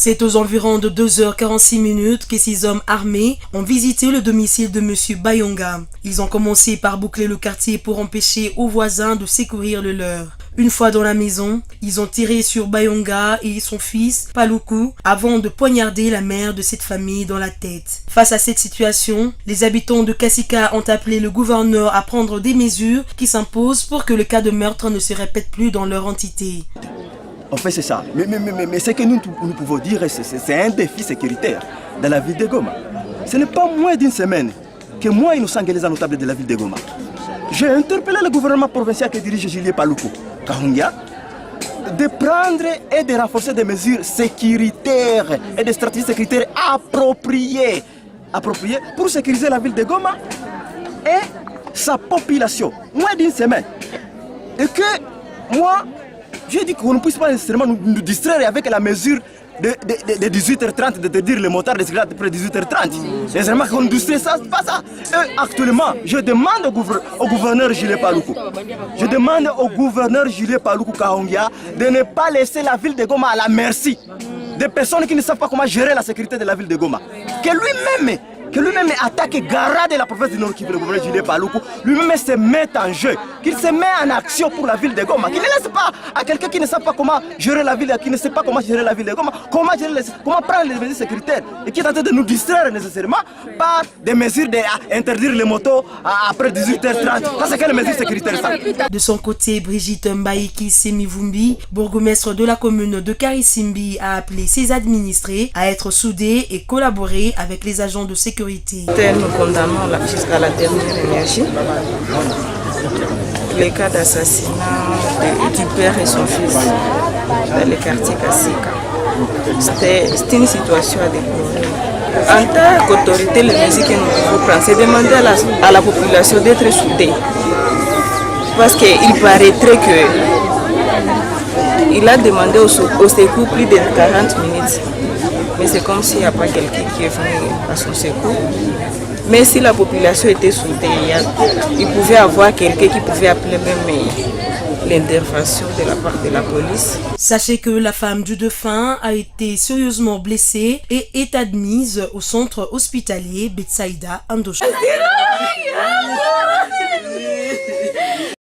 C'est aux environs de 2h46 que ces hommes armés ont visité le domicile de M. Bayonga. Ils ont commencé par boucler le quartier pour empêcher aux voisins de secourir le leur. Une fois dans la maison, ils ont tiré sur Bayonga et son fils, Paluku, avant de poignarder la mère de cette famille dans la tête. Face à cette situation, les habitants de Kassika ont appelé le gouverneur à prendre des mesures qui s'imposent pour que le cas de meurtre ne se répète plus dans leur entité. En fait, c'est ça. Mais ce que nous pouvons dire, c'est un défi sécuritaire dans la ville de Goma. Ce n'est pas moins d'une semaine que moi, innocent les notables de la ville de Goma, j'ai interpellé le gouvernement provincial que dirige Julien Paluku Kahungia de prendre et de renforcer des mesures sécuritaires et des stratégies sécuritaires appropriées pour sécuriser la ville de Goma et sa population. Moins d'une semaine. Et que moi, j'ai dit qu'on ne puisse pas nécessairement nous distraire avec la mesure de 18h30, de dire le motard de circuler après 18h30. Nécessairement qu'on nous distrait, ça, c'est pas ça. Et actuellement, je demande au gouverneur Julien Paluku, je demande au gouverneur Julien Paluku Kahungia de ne pas laisser la ville de Goma à la merci des personnes qui ne savent pas comment gérer la sécurité de la ville de Goma. Que lui-même attaque Gara de la province du Nord Kivu, le gouverneur Julien Paluku, lui-même se met en jeu, qu'il se met en action pour la ville de Goma, qu'il ne laisse pas à quelqu'un qui ne sait pas comment gérer la ville, qui ne sait pas comment gérer la ville de Goma, comment prendre les mesures sécuritaires, et qui est en train de nous distraire nécessairement par des mesures d'interdire les motos après 18h30. Ça, c'est quelle mesure sécuritaire ça? De son côté, Brigitte Mbaiki Semivumbi, bourgmestre de la commune de Karisimbi, a appelé ses administrés à être soudés et collaborer avec les agents de sécurité. Nous condamnons jusqu'à la dernière énergie les cas d'assassinat du père et son fils dans le quartier Kassika. C'est une situation à déplorer. En tant qu'autorité, les mesures que nous devons prendre, c'est demander à la population d'être soudée. Parce qu'il paraîtrait qu'il a demandé au secours plus de 40 minutes. Mais c'est comme s'il n'y a pas quelqu'un qui est venu à son secours. Mais si la population était soudée, il pouvait y avoir quelqu'un qui pouvait appeler même l'intervention de la part de la police. Sachez que la femme du défunt a été sérieusement blessée et est admise au centre hospitalier Betsaïda Andocha.